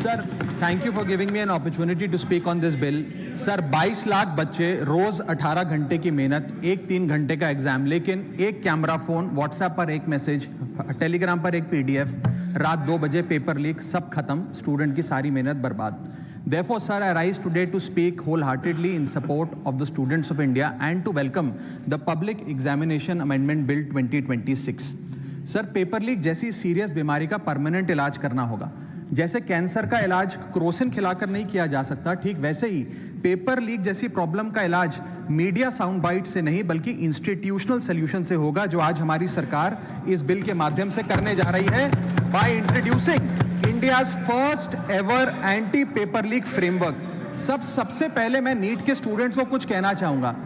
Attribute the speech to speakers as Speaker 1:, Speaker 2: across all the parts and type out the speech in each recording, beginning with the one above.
Speaker 1: Sir, thank you for giving me an opportunity to speak on this bill. Sir, 22 lakh बच्चे, रोज 18 घंटे की मेहनत, एक 3 घंटे का एग्जाम, लेकिन एक कैमरा फोन, व्हाट्सएप पर एक मैसेज, टेलीग्राम पर एक पीडीएफ, रात 2 बजे पेपर लीक, सब खत्म, स्टूडेंट की सारी मेहनत बर्बाद। Therefore, sir, I rise today to speak wholeheartedly in support of the students of India and to welcome the Public Examination Amendment Bill 2026. Sir, paper leak जैसी सीरियस बीमारी का परमानेंट इलाज करना होगा। जैसे कैंसर का इलाज क्रोसिन खिलाकर नहीं किया जा सकता, ठीक वैसे ही पेपर लीक जैसी प्रॉब्लम का इलाज मीडिया साउंड बाइट से नहीं बल्कि इंस्टीट्यूशनल सॉल्यूशन से होगा, जो आज हमारी सरकार इस बिल के माध्यम से करने जा रही है by introducing India's first ever anti paper leak framework. सबसे पहले मैं नीट के स्टूडेंट्स को कुछ कहना चाहूंगा।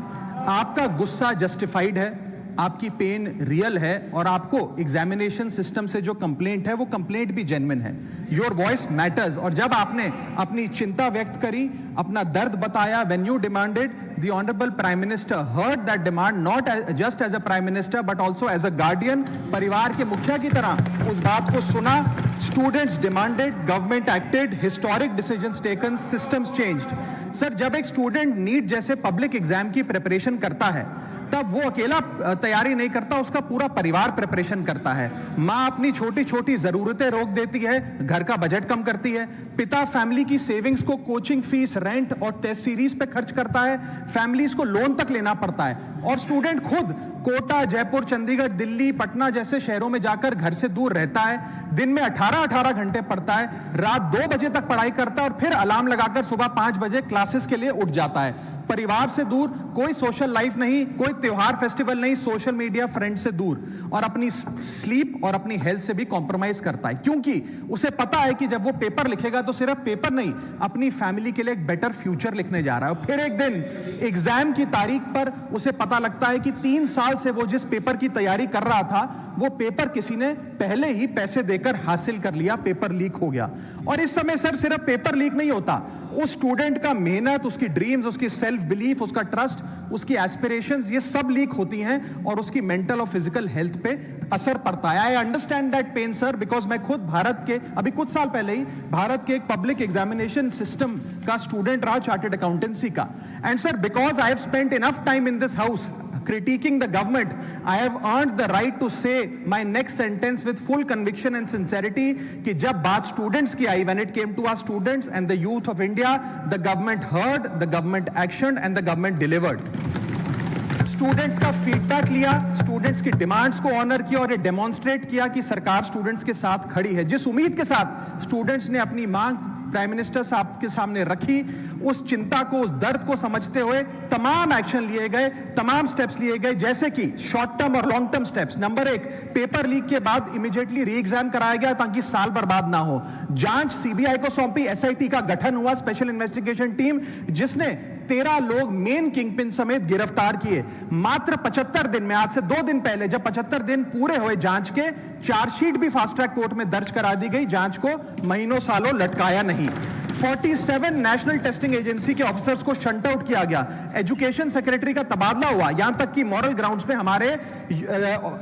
Speaker 1: आपका गुस्सा जस्टिफाइड है, आपकी पेन रियल है और आपको एग्जामिनेशन सिस्टम से जो कंप्लेंट है वो कंप्लेंट भी जेन्युइन है। Your voice matters. और जब आपने अपनी चिंता व्यक्त करी, अपना दर्द बताया, when you demanded, the honourable prime minister heard that demand, not just as a prime minister but also as a guardian, परिवार के मुखिया की तरह उस बात को सुना। Students demanded, government acted, historic decisions taken, systems changed. Sir, जब एक स्टूडेंट नीट जैसे पब्लिक एग्जाम की प्रिपरेशन करता है तब वो अकेला तैयारी नहीं करता, उसका पूरा परिवार प्रिपरेशन करता है। माँ अपनी छोटी छोटी जरूरतें रोक देती है, घर का बजट कम करती है, पिता फैमिली की सेविंग्स को कोचिंग फीस, रेंट और टेस्ट सीरीज पे खर्च करता है, फैमिलीज को लोन तक लेना पड़ता है, और स्टूडेंट खुद कोटा, जयपुर, चंडीगढ़, दिल्ली, पटना जैसे शहरों में जाकर घर से दूर रहता है, दिन में 18 घंटे पढ़ता है, रात 2 बजे तक पढ़ाई करता है और फिर अलार्म लगाकर सुबह 5 बजे क्लासेस के लिए उठ जाता है। परिवार से दूर, कोई सोशल लाइफ नहीं, कोई त्योहार फेस्टिवल नहीं, सोशल मीडिया, फ्रेंड से दूर, और अपनी स्लीप और अपनी हेल्थ से भी कॉम्प्रोमाइज करता है, क्योंकि उसे पता है कि जब वो पेपर लिखेगा तो सिर्फ पेपर नहीं, अपनी फैमिली के लिए एक बेटर फ्यूचर लिखने जा रहा है। और फिर एक दिन एग्जाम की तारीख पर उसे पता लगता है कि 3 साल से वो जिस पेपर की तैयारी कर रहा था वो पेपर किसी ने पहले ही पैसे देकर हासिल कर लिया, पेपर लीक हो गया। और इस समय सर सिर्फ पेपर लीक नहीं होता, उस स्टूडेंट का मेहनत, उसकी ड्रीम्स, उसकी सेल्फ बिलीफ, उसका ट्रस्ट, उसकी एस्पिरेशंस, ये सब लीक होती हैं और उसकी मेंटल और फिजिकल हेल्थ पे असर पड़ता है। I understand that pain sir, because मैं खुद भारत के अभी कुछ साल पहले ही भारत के एक पब्लिक एग्जामिनेशन सिस्टम का स्टूडेंट रहा, चार्टर्ड अकाउंटेंसी का। And sir, because I have spent enough time in this house critiquing the government, I have earned the right to say my next sentence with full conviction and sincerity कि जब बात students की आई, when it came to our students and the youth of India, the government heard, the government actioned and the government delivered. Students का feedback लिया, students की demands को honour किया और ये डेमोन्स्ट्रेट किया कि सरकार स्टूडेंट्स के साथ खड़ी है। जिस उम्मीद के साथ स्टूडेंट्स ने अपनी मांग प्राइम मिनिस्टर साहब के सामने रखी, उस चिंता को, उस दर्द को समझते हुए तमाम एक्शन लिए गए, तमाम स्टेप्स लिए गए, जैसे कि शॉर्ट टर्म और long term steps. Number 1, paper leak के बाद इमीडिएटली री एग्जाम कराया गया ताकि साल बर्बाद ना हो। जांच सीबीआई को सौंपी, एसआईटी का गठन हुआ, स्पेशल इन्वेस्टिगेशन टीम, जिसने 13 लोग मेन किंगपिन समेत गिरफ्तार किए। मात्र 75 दिन में, आज से 2 दिन पहले जब 75 दिन पूरे हुए जांच के, चार्जशीट भी फास्ट ट्रैक कोर्ट में दर्ज करा दी गई, जांच को महीनों सालों लटकाया नहीं। 47 नेशनल टेस्टिंग एजेंसी के ऑफिसर्स को शंट आउट किया गया, एजुकेशन सेक्रेटरी का तबादला हुआ, यहां तक कि मॉरल ग्राउंड्स पे हमारे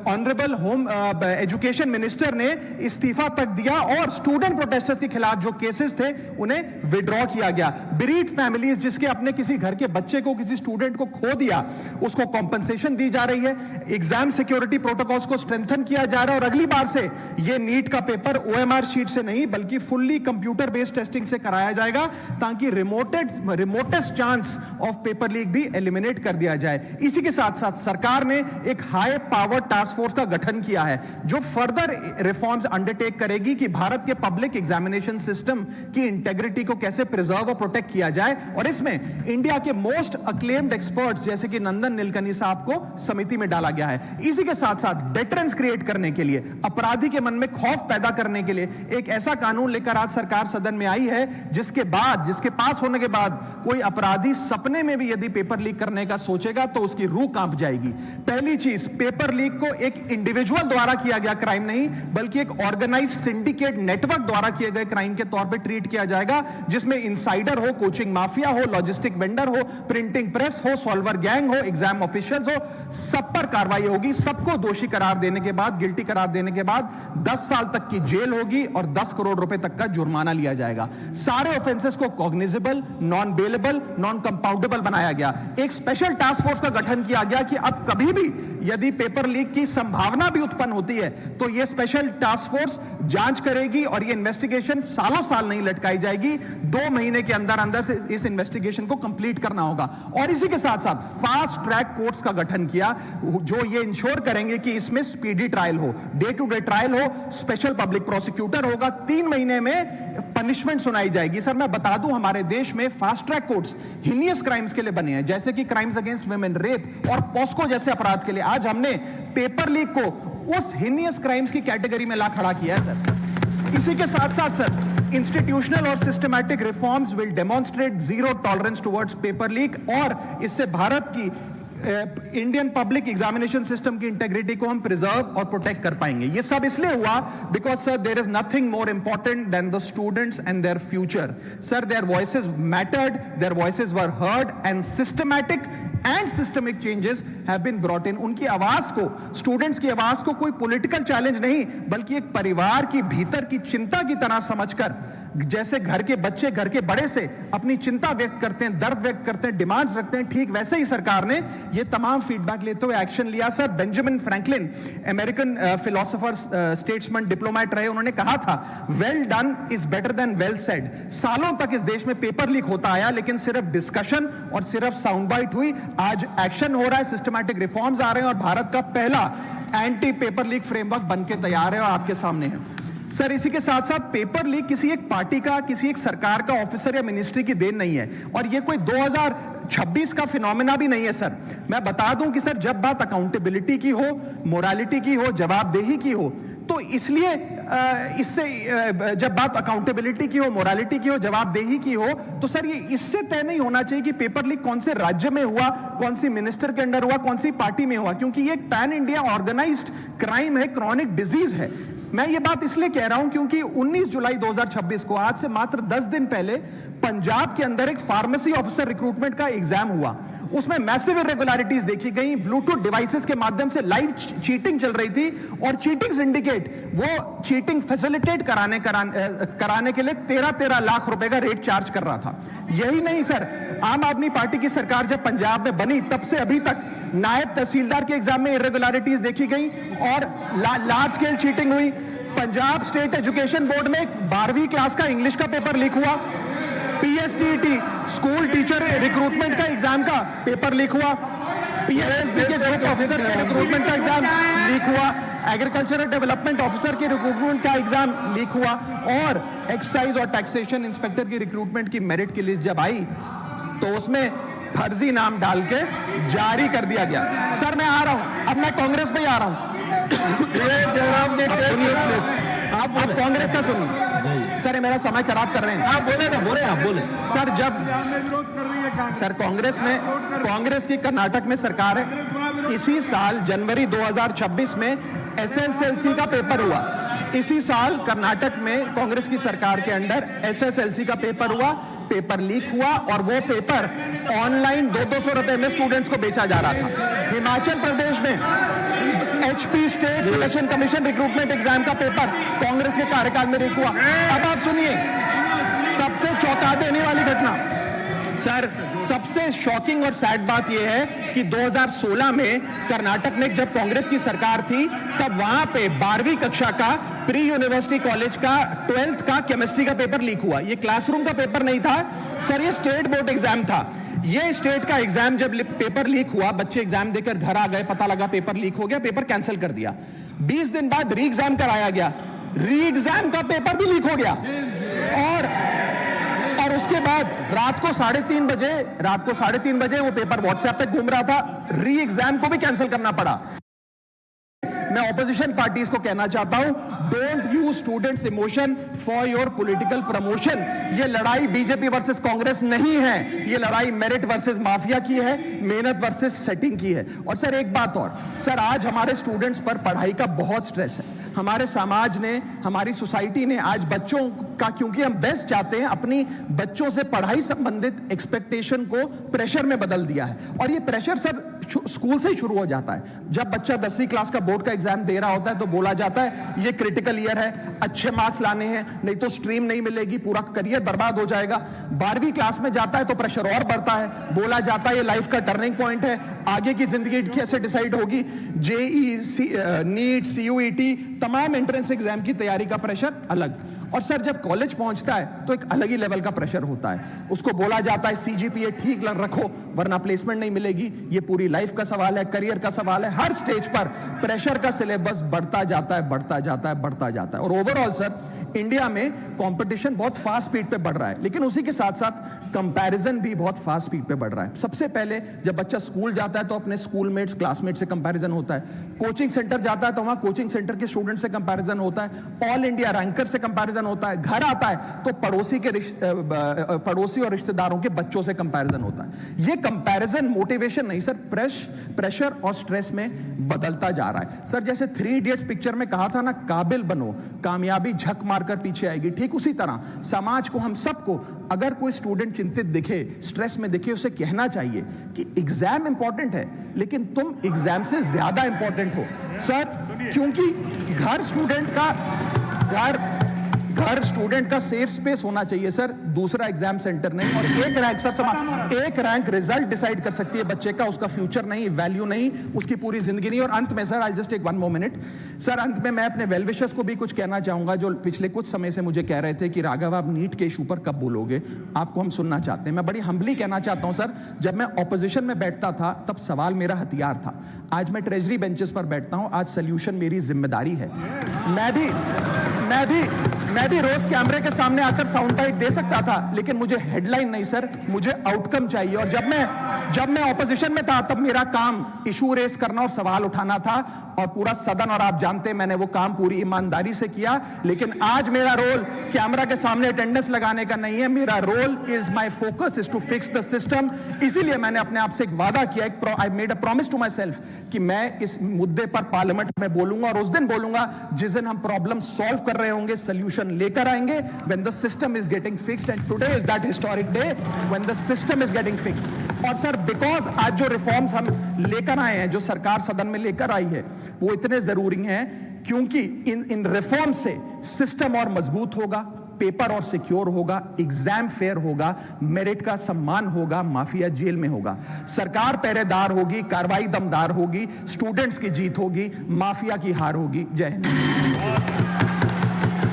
Speaker 1: ऑनरेबल होम एजुकेशन मिनिस्टर ने इस्तीफा तक दिया और स्टूडेंट प्रोटेस्टर्स के खिलाफ जो केसेस थे उन्हें विड्रॉ किया गया। बीरीड फैमिलीज जिसके अपने किसी घर के बच्चे को, किसी स्टूडेंट को खो दिया, उसको कॉम्पनसेशन दी जा रही है। एग्जाम सिक्योरिटी प्रोटोकॉल्स को स्ट्रेंथन किया जा रहा है और अगली बार से ये नीट का पेपर ओएमआर शीट से नहीं बल्कि फुल्ली कंप्यूटर बेस्ड टेस्टिंग से कराया जाएगा ताकि remotest chance of paper leak भी एलिमिनेट कर दिया जाए। इसी के साथ साथ सरकार ने एक हाई पावर टास्क फोर्स का गठन किया है जो फर्दर रिफॉर्म्स अंडरटेक करेगी कि भारत के पब्लिक एग्जामिनेशन सिस्टम की इंटेग्रिटी को कैसे प्रिजर्व और प्रोटेक्ट किया जाए, और इसमें इंडिया के मोस्ट अक्लेम्ड एक्सपर्ट्स जैसे कि नंदन नीलकनी साहब को समिति में डाला गया है। इसी के साथ साथ डेटरेंस क्रिएट करने के लिए, अपराधी के मन में खौफ पैदा करने के लिए एक ऐसा कानून लेकर आज सरकार सदन में आई है जिसके पास होने के बाद कोई अपराधी सपने में भी यदि पेपर लीक करने का सोचेगा तो उसकी रूह कांप जाएगी। पहली चीज, पेपर लीक को एक इंडिविजुअल द्वारा किया गया क्राइम नहीं, बल्कि एक ऑर्गेनाइज सिंडिकेट नेटवर्क द्वारा किए गए क्राइम के तौर पे ट्रीट किया जाएगा, जिसमें इनसाइडर हो, कोचिंग माफिया हो, लॉजिस्टिक वेंडर हो, प्रिंटिंग प्रेस हो, सॉल्वर गैंग हो, एग्जाम ऑफिशियल्स हो, सब पर कार्रवाई होगी। सबको दोषी करार देने के बाद, गिल्टी करार देने के बाद 10 साल तक की जेल होगी और 10 करोड़ रुपए तक का जुर्माना लिया जाएगा। सारे ऑफेंसेस को cognizable, non bailable, non compoundable बनाया गया। एक स्पेशल टास्क फोर्स का गठन किया गया कि अब कभी भी यदि पेपर लीक की संभावना भी उत्पन्न होती है तो यह स्पेशल टास्क फोर्स जांच करेगी और यह इन्वेस्टिगेशन सालों साल नहीं लटकाई जाएगी। 2 महीने के अंदर अंदर से इस इन्वेस्टिगेशन को कंप्लीट करना होगा। और इसी के साथ साथ फास्ट ट्रैक कोर्ट्स का गठन किया, जो ये इंश्योर करेंगे कि इसमें स्पीडी ट्रायल हो, डे टू डे ट्रायल हो, स्पेशल पब्लिक प्रोसिक्यूटर होगा, 3 महीने में पनिशमेंट सुनाई जाएगी। सर मैं बता दूं, हमारे देश में fast track courts heinous crimes के लिए बने हैं, जैसे कि क्राइम्स अगेंस्ट वुमेन, रेप और पॉस्को जैसे अपराध के लिए। आज हमने पेपर लीक को उस हिनियस क्राइम्स की कैटेगरी में ला खड़ा किया है सर। इसी के साथ साथ सर, इंस्टीट्यूशनल और systematic reforms will demonstrate zero tolerance towards paper leak, और इससे भारत की इंडियन पब्लिक एग्जामिनेशन सिस्टम की इंटेग्रिटी को हम प्रिजर्व और प्रोटेक्ट कर पाएंगे। ये सब इसलिए हुआ because sir there is nothing more important than the students and their future. Sir their voices mattered, their voices were heard and systematic and systemic changes have been brought in. उनकी आवाज को, students की आवाज को कोई political challenge नहीं, बल्कि एक परिवार की भीतर की चिंता की तरह समझकर, जैसे घर के बच्चे घर के बड़े से अपनी चिंता व्यक्त करते हैं, दर्द व्यक्त करते हैं, डिमांड्स रखते हैं, ठीक वैसे ही सरकार ने ये तमाम फीडबैक लेते हुए एक्शन लिया। Sir Benjamin Franklin, American philosopher, statesman, diplomat रहे, उन्होंने कहा था, well done is better than well said. सालों तक इस देश में पेपर लीक होता आया, लेकिन सिर्फ डिस्कशन और सिर्फ साउंड बाइट हुई। आज एक्शन हो रहा है, सिस्टमैटिक रिफॉर्म्स आ रहे हैं और भारत का पहला एंटी पेपर लीक फ्रेमवर्क बनके तैयार है और आपके सामने है। सर इसी के साथ साथ पेपर लीक किसी एक पार्टी का, किसी एक सरकार का ऑफिसर या मिनिस्ट्री की देन नहीं है, और ये कोई 2026 का फिनोमेना भी नहीं है। सर मैं बता दूं कि सर जब बात अकाउंटेबिलिटी की हो, मोरालिटी की हो, जवाबदेही की हो, तो इसलिए इससे जब बात अकाउंटेबिलिटी की हो, मोरालिटी की हो, जवाबदेही की हो, तो सर ये इससे तय नहीं होना चाहिए कि पेपर लीक कौन से राज्य में हुआ, कौन सी मिनिस्टर के अंडर हुआ, कौन सी पार्टी में हुआ, क्योंकि ये एक पैन इंडिया ऑर्गेनाइज्ड क्राइम है, क्रॉनिक डिजीज है। मैं ये बात इसलिए कह रहा हूं क्योंकि 19 जुलाई 2026 को, आज से मात्र 10 दिन पहले, पंजाब के अंदर एक फार्मेसी ऑफिसर रिक्रूटमेंट का एग्जाम हुआ। उसमें मैसिव इरेगुलरिटीज देखी गई, ब्लूटूथ डिवाइसेस के माध्यम से लाइव चीटिंग चल रही थी, और चीटिंग सिंडिकेट वो चीटिंग फैसिलिटेट कराने के लिए 13 लाख रुपए का रेट चार्ज कर रहा था। यही नहीं सर, आम आदमी पार्टी की सरकार जब पंजाब में बनी तब से अभी तक नायब तहसीलदार के एग्जाम में इरेगुलरिटीज देखी गई और लार्ज स्केल चीटिंग हुई। पंजाब स्टेट एजुकेशन बोर्ड में 12वीं क्लास का इंग्लिश का पेपर लीक हुआ, पीएसटीटी स्कूल टीचर रिक्रूटमेंट का एग्जाम का पेपर लीक हुआ, पीएसएसबी के ग्रुप ऑफिसर के रिक्रूटमेंट का एग्जाम लीक हुआ, एग्रीकल्चरल डेवलपमेंट ऑफिसर के रिक्रूटमेंट का एग्जाम लीक हुआ, और एक्साइज और टैक्सेशन इंस्पेक्टर की रिक्रूटमेंट की मेरिट की लिस्ट जब आई तो उसमें फर्जी नाम डाल के जारी कर दिया गया। सर मैं आ रहा हूं, अब मैं कांग्रेस पे ही आ रहा हूं। आप कांग्रेस का सुनिए सर, ये मेरा समय खराब कर रहे हैं। आप बोले सर, जब सर कांग्रेस की कर्नाटक में सरकार है, इसी साल जनवरी 2026 में एसएसएलसी का पेपर हुआ। इसी साल कर्नाटक में कांग्रेस की सरकार के अंडर एसएसएलसी का पेपर हुआ, पेपर लीक हुआ, और वो पेपर ऑनलाइन 200 रुपए में स्टूडेंट्स को बेचा जा रहा था। हिमाचल प्रदेश में HP state selection commission recruitment exam का पेपर कांग्रेस के कार्यकाल में लीक हुआ। अब आप सुनिए सबसे चौंका देने वाली घटना। सर सबसे शॉकिंग और सैड बात यह है कि 2016 में कर्नाटक में जब कांग्रेस की सरकार थी, तब वहां पे 12वीं कक्षा का प्री यूनिवर्सिटी कॉलेज का 12th का केमिस्ट्री का पेपर लीक हुआ। ये क्लासरूम का पेपर नहीं था सर, ये स्टेट बोर्ड एग्जाम था। ये स्टेट का एग्जाम जब पेपर लीक हुआ, बच्चे एग्जाम देकर घर आ गए, पता लगा पेपर लीक हो गया, पेपर कैंसिल कर दिया। 20 दिन बाद री एग्जाम कराया गया, री एग्जाम का पेपर भी लीक हो गया, और उसके बाद रात को 3:30 बजे वो पेपर व्हाट्सएप पे घूम रहा था, री एग्जाम को भी कैंसिल करना पड़ा।
Speaker 2: मैं ऑपोजिशन पार्टीज को कहना चाहता हूं, don't use students emotion for your political promotion. ये लड़ाई बीजेपी वर्सेस कांग्रेस नहीं है, ये लड़ाई मेरिट वर्सेस माफिया की है, मेहनत वर्सेस सेटिंग की है। और सर एक बात और, सर आज हमारे स्टूडेंट्स पर पढ़ाई का बहुत स्ट्रेस है। हमारे समाज ने, हमारी सोसाइटी ने आज बच्चों का, क्योंकि हम बेस्ट चाहते हैं, अपनी बच्चों से पढ़ाई संबंधित एक्सपेक्टेशन को प्रेशर में बदल दिया है। और ये प्रेशर सर स्कूल से ही शुरू हो जाता है। जब बच्चा 10वीं क्लास का बोर्ड का एग्जाम दे रहा होता है तो बोला जाता है ये क्रिटिकल ईयर है, अच्छे मार्क्स लाने हैं, नहीं तो स्ट्रीम नहीं मिलेगी, पूरा करियर बर्बाद हो जाएगा। 12वीं क्लास में जाता है तो प्रेशर और बढ़ता है, बोला जाता है ये लाइफ का टर्निंग पॉइंट है, आगे की जिंदगी कैसे डिसाइड होगी। जेई, नीट, सीयूईटी, तमाम एंट्रेंस एग्जाम की तैयारी का प्रेशर अलग। और सर जब कॉलेज पहुंचता है तो एक अलग ही लेवल का प्रेशर होता है। उसको बोला जाता है सीजीपीए ठीक रखो वरना प्लेसमेंट नहीं मिलेगी। ये पूरी लाइफ का सवाल है, करियर का सवाल है। हर स्टेज पर प्रेशर का सिलेबस बढ़ता जाता है, बढ़ता जाता है, बढ़ता जाता है। और ओवरऑल सर इंडिया में कंपटीशन बहुत फास्ट स्पीड पे बढ़ रहा है, लेकिन उसी के साथ साथ कंपैरिजन भी बहुत फास्ट स्पीड पे बढ़ रहा है। सबसे पहले जब बच्चा स्कूल जाता है तो अपने स्कूलमेट्स, क्लासमेट से कंपैरिजन होता है। कोचिंग सेंटर जाता है तो वहां कोचिंग सेंटर के स्टूडेंट से कंपैरिजन होता है। ऑल इंडिया रैंकर से कंपैरिजन होता है। घर आता है तो पड़ोसी और रिश्तेदारों के बच्चों से कंपैरिजन होता है। ये कंपैरिजन मोटिवेशन नहीं सर, प्रेशर और स्ट्रेस में बदलता जा रहा है। सर जैसे 3 इडियट्स पिक्चर में कहा था ना, काबिल बनो, कामयाबी झक मारकर पीछे आएगी, ठीक उसी तरह समाज को, हम सबको, अगर कोई स्टूडेंट चिंतित दिखे, स्ट्रेस में दिखे, उसे कहना चाहिए कि एग्जाम इंपॉर्टेंट है लेकिन तुम एग्जाम से ज्यादा इंपॉर्टेंट हो सर, क्योंकि घर स्टूडेंट का सेफ स्पेस होना चाहिए सर, दूसरा एग्जाम सेंटर नहीं। और एक रैंक रिजल्ट डिसाइड कर सकती है बच्चे का, उसका फ्यूचर नहीं, वैल्यू नहीं, उसकी पूरी जिंदगी नहीं। और अंत में sir, I just take 1 more minute sir, अंत में मैं अपने वेल विशर्स को भी कुछ कहना चाहूंगा, जो पिछले कुछ समय से मुझे कह रहे थे कि राघव आप नीट के इशू पर कब बोलोगे, आपको हम सुनना चाहते हैं। मैं बड़ी हम्बली कहना चाहता हूं सर, जब मैं ऑपोजिशन में बैठता था तब सवाल मेरा हथियार था, आज मैं ट्रेजरी बेंचेस पर बैठता हूं, आज सोल्यूशन मेरी जिम्मेदारी है। मैं भी रोज कैमरे के सामने आकर साउंड बाइट दे सकता था, लेकिन मुझे हेडलाइन नहीं सर, मुझे आउटकम चाहिए। और जब मैं ऑपोजिशन में था तब मेरा काम इशू रेस करना और सवाल उठाना था, और पूरा सदन, और आप जानते हैं मैंने वो काम पूरी ईमानदारी से किया। लेकिन आज मेरा रोल कैमरा के सामने अटेंडेंस लगाने का नहीं है, मेरा role is, my focus is to fix the system. इसीलिए मैंने अपने आप से एक वादा किया, I made a promise to myself कि मैं इस मुद्दे पर पार्लियामेंट में बोलूंगा, और उस दिन बोलूंगा जिस दिन हम प्रॉब्लम सॉल्व कर रहे होंगे, सोल्यूशन लेकर आएंगे, when the system is getting fixed, and today is that historic day when the system is getting fixed। और सर बिकॉज आज जो रिफॉर्म्स हम लेकर आए हैं, जो सरकार सदन में लेकर आई है, वो इतने जरूरी हैं क्योंकि इन रिफॉर्म से सिस्टम और मजबूत होगा, पेपर और सिक्योर होगा, एग्जाम फेयर होगा, मेरिट का सम्मान होगा, माफिया जेल में होगा, सरकार पहरेदार होगी, कार्रवाई दमदार होगी, स्टूडेंट्स की जीत होगी, माफिया की हार होगी। जय हिंद।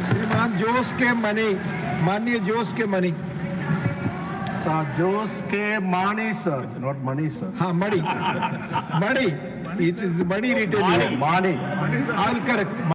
Speaker 3: श्रीमान जोश के मणि, माननीय जोश के मणि,
Speaker 4: जोश के मानी सर, नॉट मनी सर।
Speaker 3: हाँ मणि, इट इज मणि रिटेन,
Speaker 4: मानी,
Speaker 3: आई विल करेक्ट।